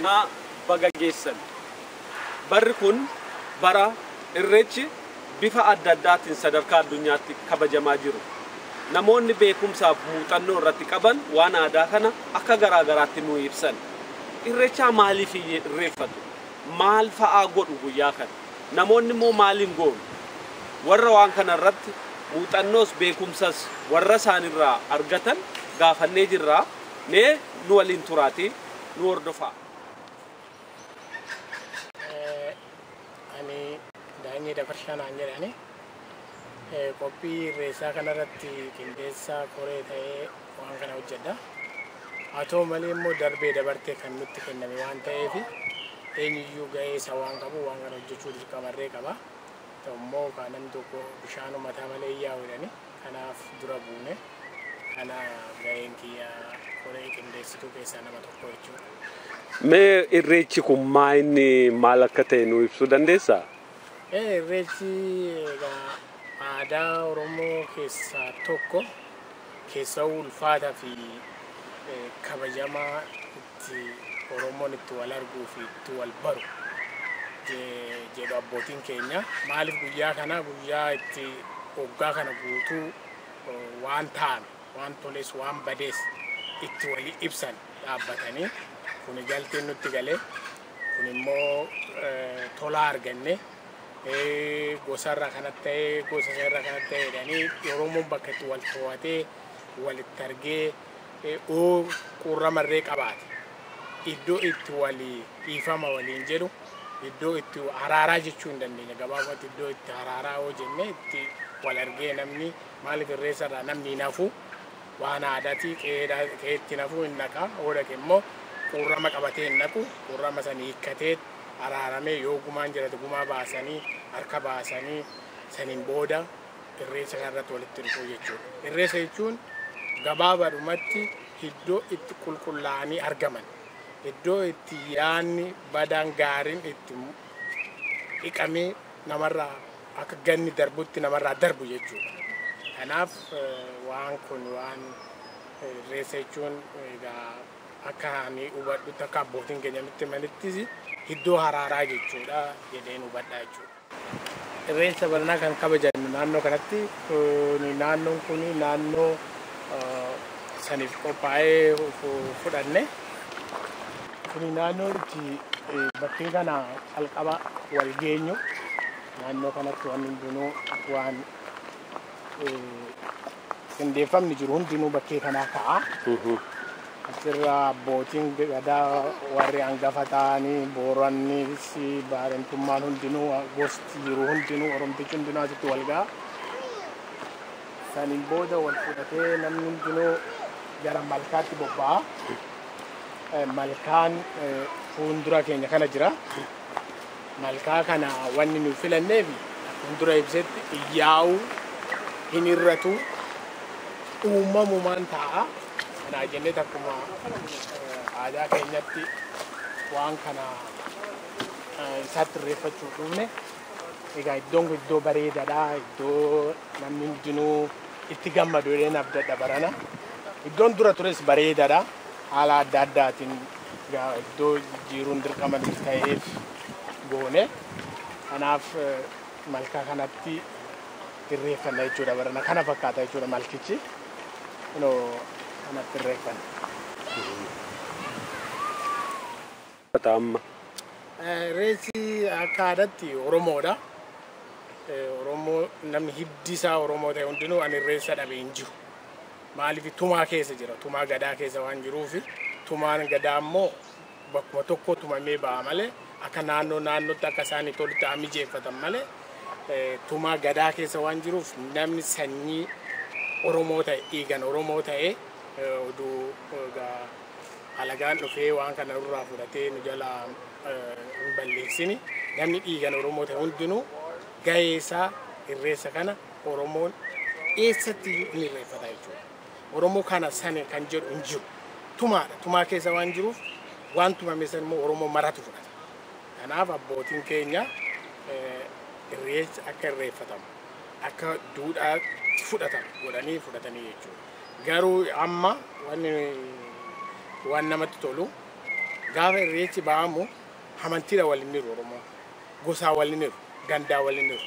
kana baga geessan. Barri kun bara irreechi bifa adda addaatiin sadarkaa addunyaatti kabajamaa jiru. Namoonni beekumsaaf muuxannoo irratti qaban waan aadaa kana akka garaa garaatti nu ibsan. Irreechaa maaliif irreeffatu? Maal fa'aa godhu guyyaa kana? Namoonni immoo maaliin goonu? Warra waan kana irratti muuxannoos beekumsas warra isaanirraa argatan gaafannee jirra. Mee nu waliin turaati nu hordofaa. Ani daa'imni dabarshanaan jedhani qophii irreechaa kanarratti qindeessaa koree ta'ee waan kana hojjedha. Haa ta'u malee immoo darbee dabartee kan nutti kenname waan ta'eef eenyuyyuu ga'ee isa waan qabu waan kana hojjechuu dirqamarree qaba. Ta'ummoo kan namni tokko bishaan mataa malee yaa'u jedhani kanaaf dura buune kana ga'een kiyya koree qindeessituu keessaa nama tokko jechuudha. Mee irreechi kun maal akka ta'e nu ibsuu dandeessaa? Irreechi aadaa Oromoo keessaa tokko keessa ulfaataa fi kabajamaa itti Oromoon itti wal arguu fi itti wal baru jedhu abbootiin keenya. Maaliif guyyaa kana guyyaa itti waggaa kana guutuu waan ta'an waan toles waan badees itti walii ibsan dhaabbatanii kun galteen nutti galee kun immoo tola arganne gosarra kanatti ta'ee gosa irra kanatti ta'ee jedhanii Oromoon bakka itti wal to'atee walitti argee qurramarree qabaate iddoo itti walii dhiifama waliin jedhu iddoo itti araaraa jechuu hin dandeenya gabaabumatti iddoo itti araaraa yoo jenne itti wal argee namni maaliif irreessarraa namni nafu waan aadaatii qeetti nafu hin naqa oodhaqe immoo qurrama qabatee hin naqu qurrama sanii hiikkatee araaramee yoo gumaan jirate gumaa baasanii harka baasanii saniin booda irreessa kanarratti walitti dhufuu jechuudha. Irreessa jechuun gabaabadhumatti iddoo itti qulqullaa'anii argaman iddoo itti yaanni badaan gaariin itti dhiqamee namarraa akka ganni darbutti namarraa darbu jechuudha. Kanaaf waan kun waan irreessa jechuun akka ani hubadhutti akka abbootiin keenya nutti himanittis iddoo araaraa jechuudha jedheen hubadhaa jechuudha. Irreessa barnaa kan kabajannu naannoo kanatti naannoon kun naannoo saniif qophaa'ee fudhanne kun naannoo itti bakkee kana calqaba wal geenyu naannoo kanatti waan hundinuu waan qindeeffamni jiru hundinuu bakkee kanaa ka'a. Asirraa abbootiin gadaa warri hangafa ta'anii booranni si baarentummaan hundinuu gosti jiru hundinuu oromtichi hundinuu asitti wal ga'a. Saniin booda wal fudhatee namni hundinuu gara malkaatti bobba'a. Malkaan fuuldura keenya kana jira. Malkaa kana wanni nu filanneef fuuldura ibsetti yaa'uu hin irratu uumamumaan ta'a. Kana jennee akkuma aadaa keenyatti waan kana isaatti irreeffachuu dhufne. Egaa iddoon kun iddoo bareedaadha. Iddoo namni hundinuu itti gammadu jedheen abdadha barana. Iddoon dura tures bareedaadha. Haala adda addaatiin iddoo jijjiiruun dirqama ta'eef goone. Kanaaf malkaa kanatti irreeffanna jechuudha barana. Kana fakkaata jechuudha malkichi. Kanatti irreeffanna. Irreessi akka aadaatti Oromoodha. Oromoo namni hiddi isaa Oromoo ta'e hundinuu ani irreessa dhabee hin jiru. Maaliif tumaa keessa jira tumaa gadaa keessa waan jiruufi tumaan gadaa immoo bakkuma tokko tumamee ba'a malee akka naannootti akka isaanii tolutti mijeeffatan malee tumaa gadaa keessa waan jiruuf namni sanyii Oromoo ta'e dhiigan Oromoo ta'e oduu alagaan dhufee waan kana irraa fudhatee nu jala hin balleessini namni dhiigan Oromoo ta'e hundinuu gahee isaa irreessa kana Oromoon eessatti ni irreeffata jechuudha. Oromoo kana sane kan jedhu hin jiru. Tumaadha. Tumaa keessa waan jiruuf waan tumame san immoo Oromoo maratu fudhata. Kanaaf abbootiin keenya irreecha akka irreeffatamu akka duudhaa fudhatamu godhanii fudhatanii jechuudha. Garuu amma waan namatti tolu gaafa irreechi ba'amu amantiidha waliin jiru Oromoo. Gosaa waliin jiru, gandaa waliin jiru.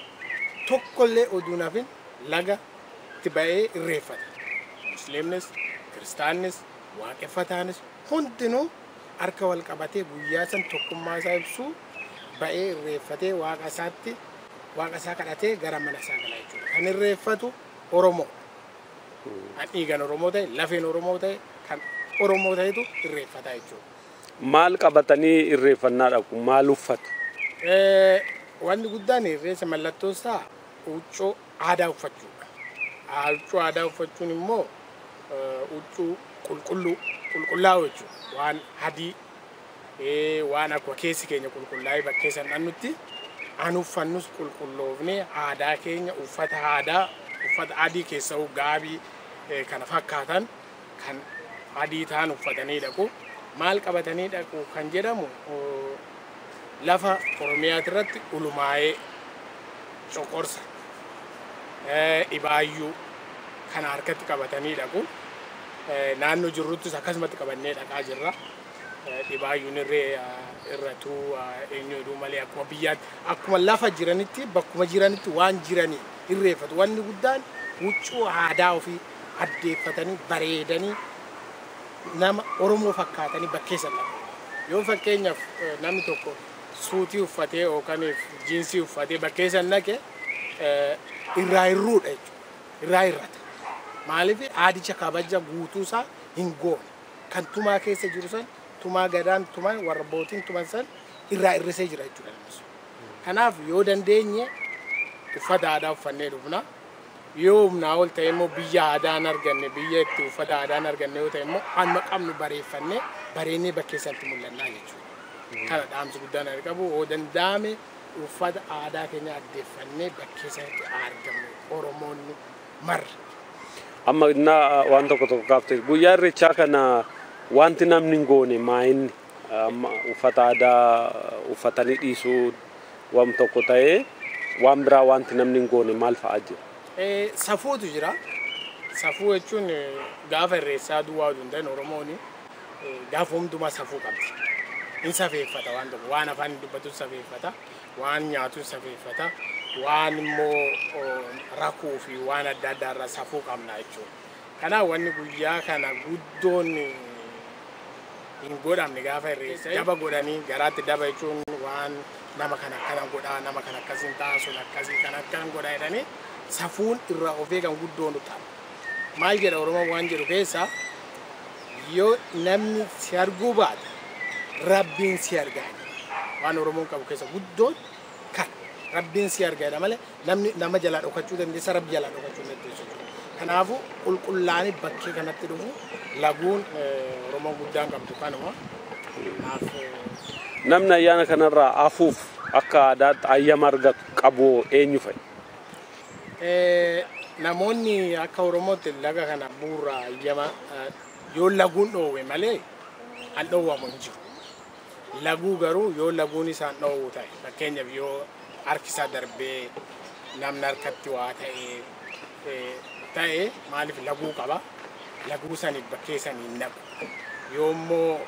Tokkollee oduu nafin laga itti ba'ee irreeffata. Musliimnis, kiristaannis, waaqeffataanis hundinuu harka wal qabatee guyyaa san tokkummaa isaa ibsuu ba'ee irreeffatee waaqa isaa kadhatee gara mana isaa gala jechuudha. Kan irreeffatu Oromoo. Kan dhiigan Oromoo ta'e, lafeen Oromoo ta'e, kan Oromoo ta'etu irreeffata jechuudha. Maal qabatanii irreeffannaa dhaqu? Maal uffatu? Wanni guddaan irreessa mallattoo isaa huccuu aadaa uffachuudha. Huccuu aadaa uffachuun immoo huccuu qulqullaa'u jechuudha. Waan adii waan akka keessi keenya qulqullaa'ee bakkee san dhannutti an uffannus qulqulloofnee aadaa keenya uffata adii keessa gaabii kana fakkaatan kan adii ta'an uffatanii dhaqu. Maal qabatanii dhaqu kan jedhamu lafa Oromiyaa irratti ulumaa'ee coqorsa dhibaayyuu kana harkatti qabatanii dhaqu. Naannoo jirruttis akkasumatti qabannee dhaqaa jirra. Dhibaayyuun irratuu eenyuduu malee akkuma biyyaatti akkuma lafa jiranitti bakkuma jiranitti waan jiranii irreeffatu. Wanni guddaan huccuu aadaa ofii addeeffatanii bareedanii nama Oromoo fakkaatanii bakkee sana. Yoo fakkeenyaaf namni tokko suutii uffatee yookaan jiinsii uffatee bakkee sana naqe irraa irruudha jechuudha. Irraa irrata. Maaliif aadicha kabaja guutuusaa hin goone. Kan tumaa keessa jiru san tumaa gadaan tumaa warra bootiin tuman san irraa irrisee jira jechuudha. Kanaaf yoo dandeenye uffata aadaa uffannee dhufna. Yoo humnaa ol ta'e immoo biyya aadaan arganne biyya itti uffata aadaan arganne yoo ta'e immoo amma qabnu bareeffannee bareennee bakkee sanatti mul'annaa jechuudha. Kana dhaamsi guddaan qabu yoo danda'ame uffata aadaa keenya addeeffannee bakkee sanatti argamne Oromoonni marra. Amma waan tokko kaaftee guyyaa irreechaa kana wanti namni hin goone maayinni uffata aadaa uffatanii dhiisuu waan tokko ta'ee waan biraa wanti namni hin goone maal fa'aa jira? Safuutu jira. Safuu jechuun gaafa irreessaa duwwaa hundaan Oromooni gaafa hundumaa safuu qabdi. In safeeffata waan tokko waan afaan dubbatu safeeffata, waan nyaatu safeeffata, waan immoo rakuu fi waan adda addaa irraa safuu qabna jechuudha. Kanaaf wanni guyyaa kana guddoon hin godhamne gaafa irreessa daba godhanii garaatti daba jechuun waan nama kana godhaa nama kana akkasiin taasisuun akkasii kan akkan godhaa jedhanii safuun irraa of eegan guddoon ta'a. Maal jedha Oromoon waan jedhu keessa yoo namni si arguu baate Rabbiin si argaa. Waan Oromoon qabu keessa guddoon kan Rabbiin si argaa malee namni nama jalaa dhokachuu dandeessa Rabbi jalaa dhokachuu dandeessu. Kanaafuu qulqullaa'anii bakkee kanatti dhufu laguun Oromoon guddaan qabdu kanuma. Namni ayyaana kanarraa hafuuf akka aadaatti ayyama argatu qabu eenyu fa'i? Namoonni akka Oromootti laga kana bu'uura ayyama yoo laguun dhoowwe malee an dhoowwamu hin jiru. Laguu garuu yoo laguun isaan dhoowwu ta'e fakkeenyaaf yoo harkisaa darbee namni harkatti waa ta'e maaliif laguu qaba. Laguu saniif bakkee sanii naqu. Yoo immoo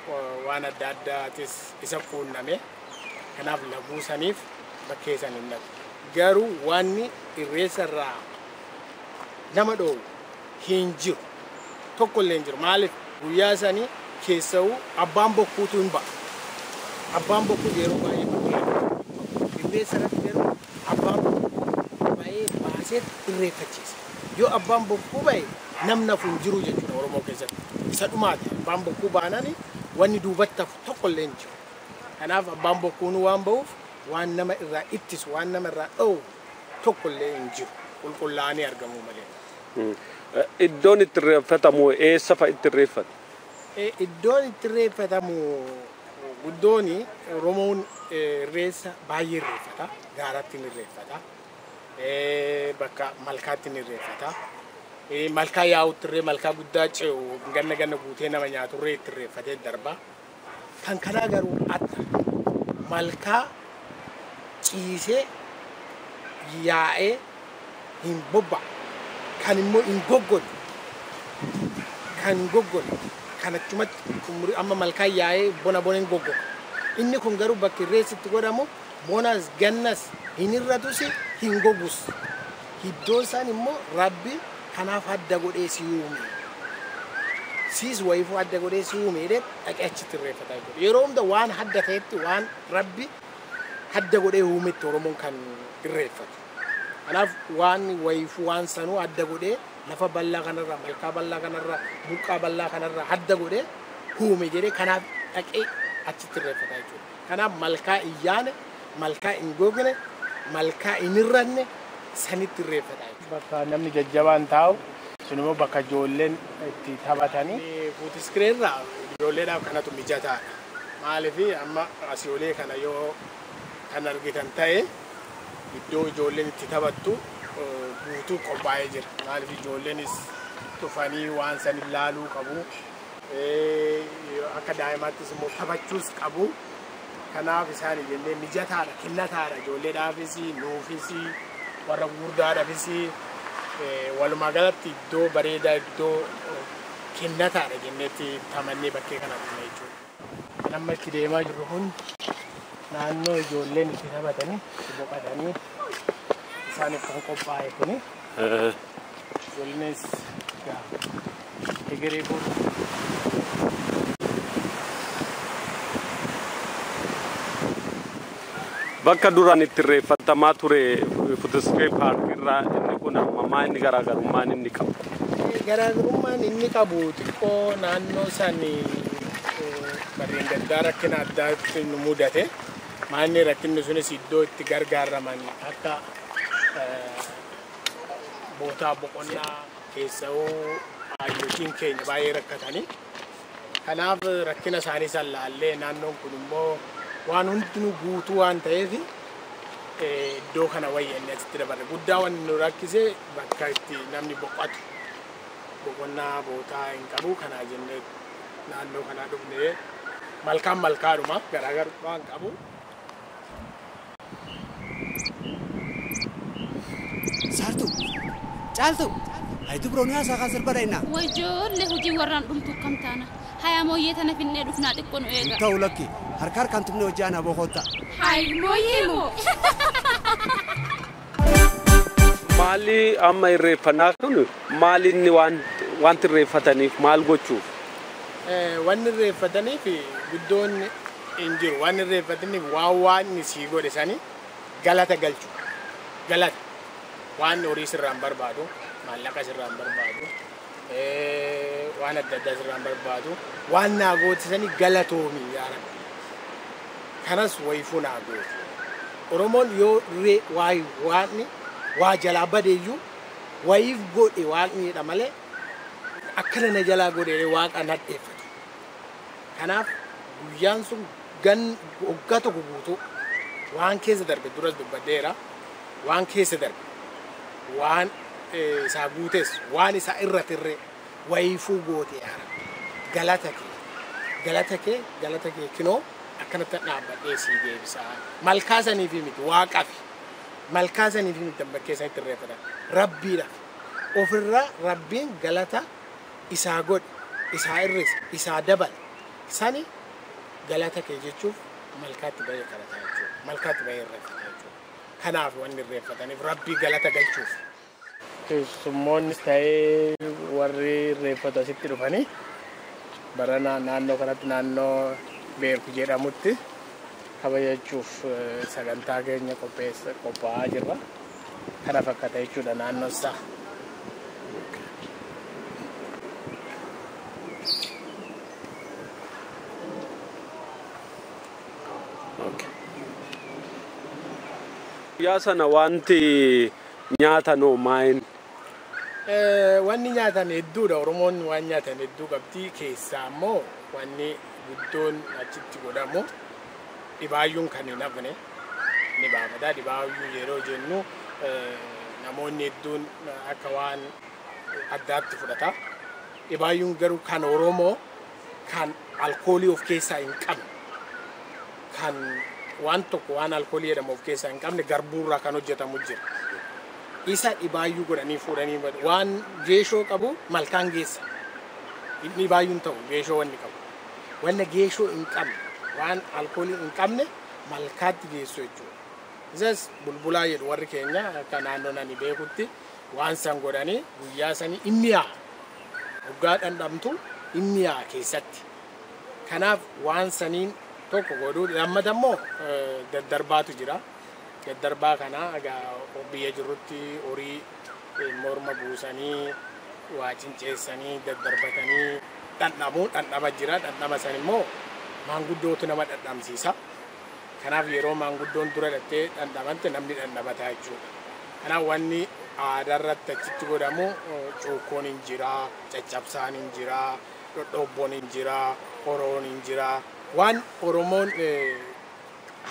waan adda addaatis isa quunname kanaaf laguu saniif bakkee sanii naqu. Garuu wanni irreessa irraa nama dhoowwu hin jiru. Tokkollee hin jiru. Maaliif guyyaa sanii keessa'uu abbaan bokkuutu hin ba'a. Abbaan bokkuu yeroo baay'ee bakkee irreessa irratti yeroo abbaan bokkuu baay'ee baasee irreeffachiisa. Yoo abbaan bokkuu baay'ee namni hafu hin jiru jechuudha Oromoo keessatti. Isa dhumaati abbaan bokkuu baananii wanni duubatti hafu tokkollee hin jiru. Kanaaf abbaan bokkuun waan ba'uuf waan nama irraa ittisu waan nama irraa dhoowwu tokkollee hin jiru. Qulqullaa'anii argamuu malee. Iddoon itti irreeffatamu eessa fa'a itti irreeffatu? Iddoon itti irreeffatamu guddooni Oromoon irreessa baay'ee irreeffata. Gaaratti ni irreeffata. Bakka Malkaatti ni irreeffata. Malkaa yaa'utti irree malkaa guddaa ce'u ganna guutee nama nyaatu irree itti irreeffatee darba. Kan kanaa garuu adda malkaa ciisee yaa'ee hin bobba kan immoo hin goggole kanachumatti amma malkaa yaa'ee bona bonen goggo inni kun garuu bakki irreessitti godhamu bonas gannas hin irratus hin gogus iddoo isaan immoo rabbi kanaaf adda godhee si uume siis wayifuu adda godhee si uume jedhee dhaqee achitti irreeffataa jiru yeroo hunda waan adda ta'etti waan rabbi adda godhee uumetti Oromoon kan irreeffatu kanaaf waan wayifuu waan sanuu adda godhee lafa bal'aa kanarraa malkaa bal'aa kanarraa buqqaa bal'aa kanarraa adda godhee uume jedhee kanaaf dhaqee achitti irreeffataa jiru kanaaf malkaa iyyaane malkaa hin gogne malkaa hin irranne sanitti irreeffataa jiru bakka namni jajjabaan taa'u sun immoo bakka ijoolleen itti taphatanii fuutiskireerraa ijoolleedhaaf kanatu mijataadha maaliif amma asiyoolee kana yoo kan argitan ta'e iddoo ijoolleen itti taphattu guutuu qophaa'ee jira maaliif ijoolleenis dhufanii waan san ilaaluu qabu akka daa'imaattis immoo taphachuus qabu kanaaf isaan jennee mijataadha kennataadha ijoolleedhaafis nuufis warra gurguddaadhaafis walumaa galatti iddoo bareedaa iddoo kennataadha jenneetti tamannee bakkee kana dhufne jechuudha. Amma itti deemaa jirru kun naannoo ijoolleen itti taphatanii itti boqotanii isaaniif kan qophaa'e kuni ijoollenis egeree kun bakka duraan itti irreeffatamaa ture fuutiskiree paarkii irraa inni kun amma inni garaagarummaan inni qabu. Garaagarummaan inni qabu xiqqoo naannoo isaanii barreen gaddaa rakkina addaatti nu mudate maanni rakkinni sunis iddoo itti gargaaraman akka bootaa boqonnaa keessawoo hayyootiin keenya baay'ee rakkatanii kanaaf rakkina isaanii san laallee naannoon kun immoo waan hundinuu guutuu waan ta'eef iddoo kana wayyanne asitti dabarre guddaa waan nu rakkise bakka itti namni boqotu boqonnaa bootaa hin qabu kanaa jennee naannoo kanaa dhufnee malkaan malkaadhuma garaagarummaa hin qabu. Sartu caaltu haytu biroon haasaa kan sirba dha wajjoolle hojii warraan dhumtu kam taana haya mooyyee tana finnee dhufnaa xiqqoo nu eega ta'u lakki harka harkaan tumne hojii ana boqotta hay mooyyee moo maali amma irreeffannaa kun maali inni waan irreeffataniif maal gochuuf waan irreeffataniif guddoon hin jiru waan irreeffataniif waan sii godhe sanii galata galchu galata waan horii sirraan barbaadu maallaqa sirraan barbaadu waan adda addaa sirraan barbaadu waan naa gootisanii galatoomi yaa rabbi kanas wayifuu naa gooti Oromoon yoo waa jalaa badeeyyuu wayiif godhe waaqniidha malee akkana na jalaa godhe waaqa nadheeffatu kanaaf guyyaan sun waggaa tokko guutuu waan keessa darbe duras dubbadheera waan keessa darbe waan isaa guutes waan isaa irra tirre wayifuu goote yaa rabbi galata kee kinoo akkanatti dhaabbadhee sii deebisaa malkaa sanii fi miti waaqaa fi malkaa sanii fi miti bakkee sanitti irreeffatan rabbiidhaaf ofirraa rabbiin galata isaa godhe isaa irrise isaa dabale sani galata kee jechuuf malkaatti bahee kadhataa jechuudha malkaatti bahee irreeffataa jechuudha kanaaf wanni irreeffataniif rabbii galata galchuuf. Keessummoonnis ta'ee warri irreeffatu asitti dhufanii bara naannoo kanatti naannoo beeku jedhamutti kabajachuuf sagantaa keenya qophaa'aa jirra kana fakkaata jechuudha naannoo isaa. Guyyaa sana wanti nyaatan maal? Wanni nyaatan hedduudha Oromoon waan nyaatan hedduu qabdi keessaa immoo wanni guddoon achitti godhamu dhibaayyuun kan hin hafne ni baafata dhibaayyuu yeroo jennu namoonni hedduun akka waan addaatti fudhata dhibaayyuun garuu kan Oromoo kan alkoolii of keessaa hin qabne kan waan tokko waan alkoolii jedhamu of keessaa hin qabne garbuurraa kan hojjetamu jira. Isa dhibaayyuu godhanii fuudhanii waan geeshoo qabu malkaan geessa. inni baay'uun ta'u geeshoo wanni qabu. Wanna geeshoo hin qabne waan alkoolii hin qabne malkaatti geessu jechuudha. Isas bulbulaa jedhu warri keenya akka naannoo nani beekutti waan san godhanii guyyaa sanii inni yaa waggaa dhandhamtu inni yaa keessatti. Kanaaf waan saniin tokko godhuu lammata immoo daddarbaatu jira. Daddarbaa kana egaa biyya jirrutti horii morma buusanii waa cinceessanii daddarbatanii dhandhama jira. Dhandhama san immoo maanguddootu nama dhandhamsiisa. Kanaaf yeroo maanguddoon dura dhattee dhandhamante namni dhandhamataa jechuudha. Kanaaf wanni aadaarratti achitti godhamu cuukkoon hin jira, caccabsaan hin jira, dhodhobboon hin jira, horoon hin jira. Waan Oromoon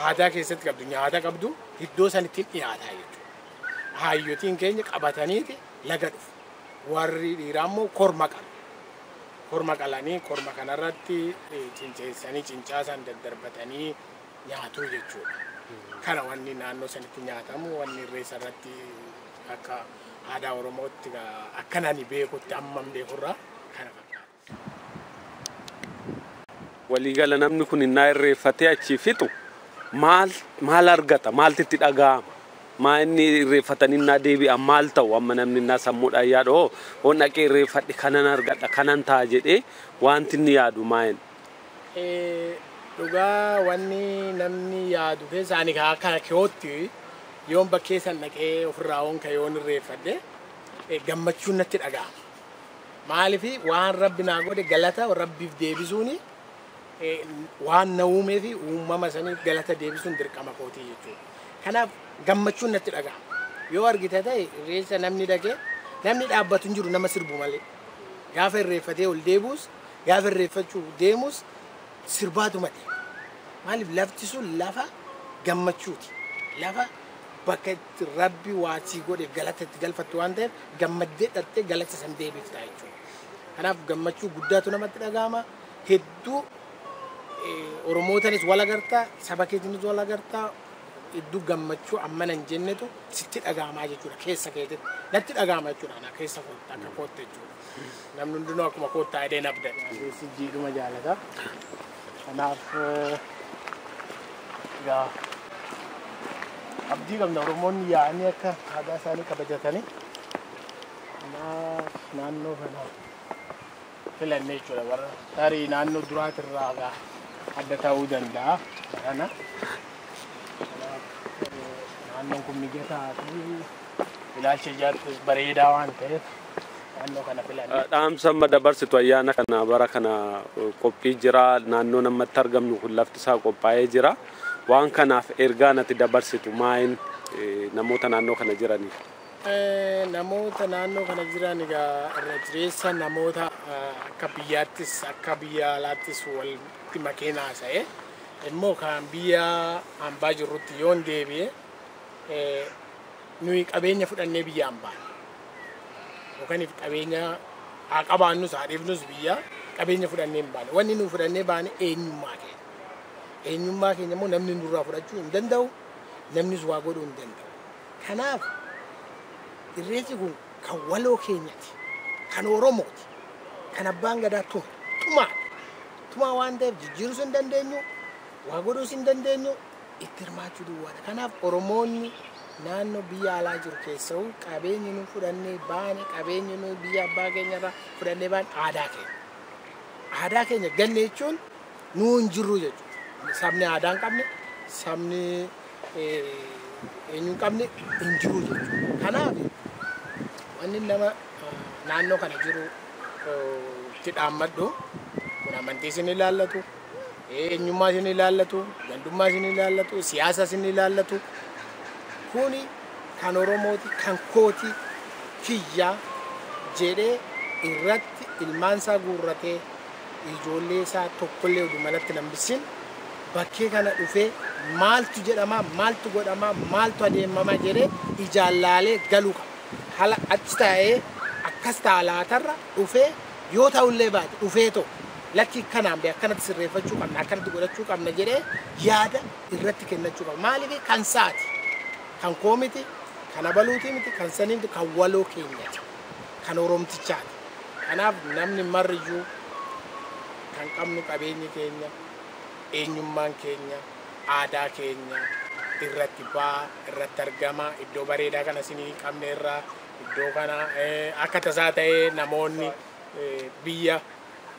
aadaa keessatti qabdu nyaata qabdu iddoo sanittiin dhiyaataa jechuudha. Haayyotiin keenya qabataniiti laga dhufu. Warri dhiiraa immoo korma qabu. Korma qalanii korma kanarratti cinceessanii cincaasan daddarbatanii nyaatu jechuudha. Kana wanni naannoo sanitti nyaatamu wanni irreessa irratti akka aadaa Oromootti akkanani beekutti amman beekurraa kana fakkaata. Waliigala namni kun innaa irreeffatee achi fixu maal argata? Maaltu itti dhaga'ama? Maa inni irreeffatanii innaa deebi'an maal ta'u? Amma namni innaa sammuudhaan yaadu hoo dhaqee irreeffadhe kanan argadha kanan ta'a jedhee wanti inni yaadu maal? Dhugaa wanni namni yaadu keessa ani akka kiyootti yoon bakkee san dhaqee ofirraa honka yoon irreeffadhe gammachuun natti dhaga'ama. Maaliif waan rabbi naa godhe galata rabbiif deebisuuni waan na uumee fi uumama saniif galata deebisuun dirqama kootii jechuudha. Kanaaf gammachuun natti dhaga'ama. Yoo argite ta'e irreessa namni dhaqee namni dhaabbatu hin jiru nama sirbu malee. Gaafa irreeffatee ol deebius gaafa irreeffachuu deemus sirbaatu malee. Maaliif lafti sun lafa gammachuuti. Lafa bakka itti rabbi waatii godhe galata itti galfattu waan ta'eef gammaddee dhattee galata san deebifta jechuudha. Kanaaf gammachuu guddaatu namatti dhaga'ama. Hedduu Oromootanis wal agartaa, saba keetiinis wal agartaa. Hedduu gammachuu ammana hin jennetu sitti dhaga'amaa jechuudha. Keessa keetitti natti dhaga'ama jechuudha. Ana keessa kootti akka kootti jechuudha. Namni hundinuu akkuma koottaa edeen abda. Keessi jiidhuma jaalata. Kanaaf abdii qabna Oromoonni yaa'anii akka aadaa isaanii kabajatanii naannoo kana filanne jechuudha. Warra tarii naannoo duraatirraa adda ta'uu danda'a. Kana naannoon kun mijataa fi ilaalcha ijaarsa bareedaa waan ta'eef naannoo kana filanne. Dhaamsa amma dabarsitu ayyaana kana bara kana qophii jira. Naannoo namatti argamnu kun lafti isaa qophaa'ee jira. Waan kanaaf ergaa natti dabarsitu maayin namoota naannoo kana jiraniif? Namoota naannoo kana jiran egaa irra jireessa namoota akka biyyaattis akka biyya alaattis walitti makee haasa'e immoo kan biyya hambaa jirrutti yoon deebi'e nuyi qabeenya fudhannee biyya hambaan yookaan qabeenya haa qabaannus haa dhiifnus biyya qabeenya fudhannee hin baane wanni nu fudhannee baane eenyummaa keenya. Eenyummaa keenya immoo namni nurraa fudhachuu hin danda'u, namnis waa godhuu hin danda'u. Kanaaf irreechi kun kan waloo keenyati, kan Oromooti, kan abbaan gadaa tumaa waan ta'eef jijjiirus hin dandeenyu, waa godhuus hin dandeenyu, itti hirmaachuu duwwaadha. Kanaaf Oromoonni naannoo biyya alaa jiru keessaa qabeenyi nu fudhannee baane, qabeenyi nu biyya abbaa keenyarraa fudhannee baane aadaa keenya. Aadaa keenya ganne jechuun nuu hin jirru jechuudha. Sabni aadaa hin qabne, sabni eenyu hin qabne hin jiru jechuudha. Kanaaf wanni nama naannoo kana jiru itti dhaammadhu kun amantii isin ilaallatu, eenyummaa isin ilaallatu, gandummaa isin ilaallatu, siyaasa isin ilaallatu. Kuni kan Oromooti, kan kooti kiyyaa jedhee irratti ilmaan isaa guurratee ijoollee isaa tokkollee odumalatti lambisin bakkee kana dhufee maaltu jedhama, maaltu godhama, maaltu adeemamaa jedhee ijaallaalee galuu qaba. Haala achi taa'ee akkas taalaatarra dhufee yoo ta'ullee baate dhufee ta'u lakki kanaan bee akkanatti sirreeffachuu qabna, akkanatti godhachuu qabna jedhee yaada irratti kennachuu qaba. Maaliif kan saati, kan koomiti, kan abaluutii miti, kan saniimti, kan waloo keenyati, kan Oromtichaati. Kanaaf namni marriyyuu kan qabnu qabeenyi keenya, eenyummaan keenya, aadaa keenya irratti baa irratti argama. Iddoo bareedaa kana isinii qabne irraa iddoo kana akka tasaa ta'ee namoonni biyya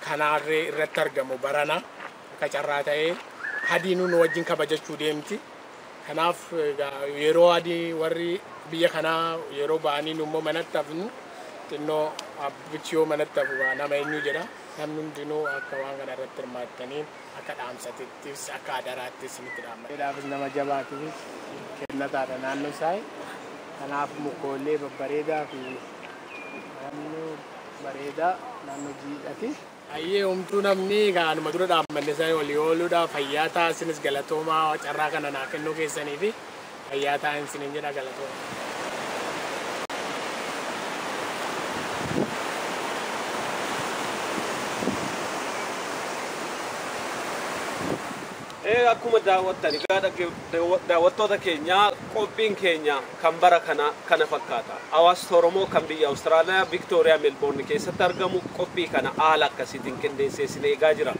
kanaarree irratti argamu barana akka carraa ta'ee hadiin nu wajjin kabajachuu deemti. Kanaaf yeroo adii warri biyya kanaa yeroo ba'anii immoo manatti hafnu xinnoo abbichiyoo manatti hafu nama eenyu jedha. Namni hundinuu akka waan kana irratti hirmaattanii akka dhaamsatittis akka adaraattis isinitti dhaammadheedhaafis nama jabaatiifis kennataadha naannoo isaa. Kanaaf mukoollee babbareedaa fi naannoo bareedaa naannoo jiidhati. Ayyee homtuu namni gaanuma dura dhaammanne isaa olii ooluudha. Fayyaa ta'a isinis galatoomaa carraa kana naa kennuu keessanii fi fayyaa ta'a isiniin jedha galatoomaa. Akkuma daawwattoota keenya qophiin keenya kan bara kana fakkaata. Hawaasa Oromoo kan biyya Awustiraaliyaa Viktooriyaa Meelboorni keessatti argamu qophii kana haala akkasiitiin qindeessee eegaa jira.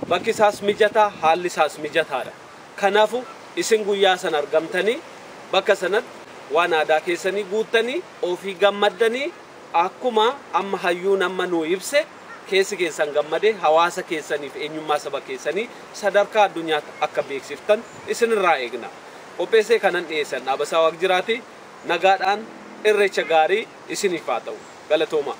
Bakki isaas mijataa, haalli isaas mijataadha. Kanaafuu isin guyyaa sana argamtanii bakka sanatti waan aadaa keessanii guuttanii ofii gammaddanii akkuma amma hayyuun amma nuu ibse keessi keessan gammadee hawaasa keessaniif eenyummaa saba keessanii sadarkaa addunyaatti akka beeksiftan isinirraa eegna. Qopheessee kanan dhiyeessan Dhaabasaa Waaqjiraati. Nagaadhaan irreecha gaarii isiniif haa ta'u. Galatoomaa.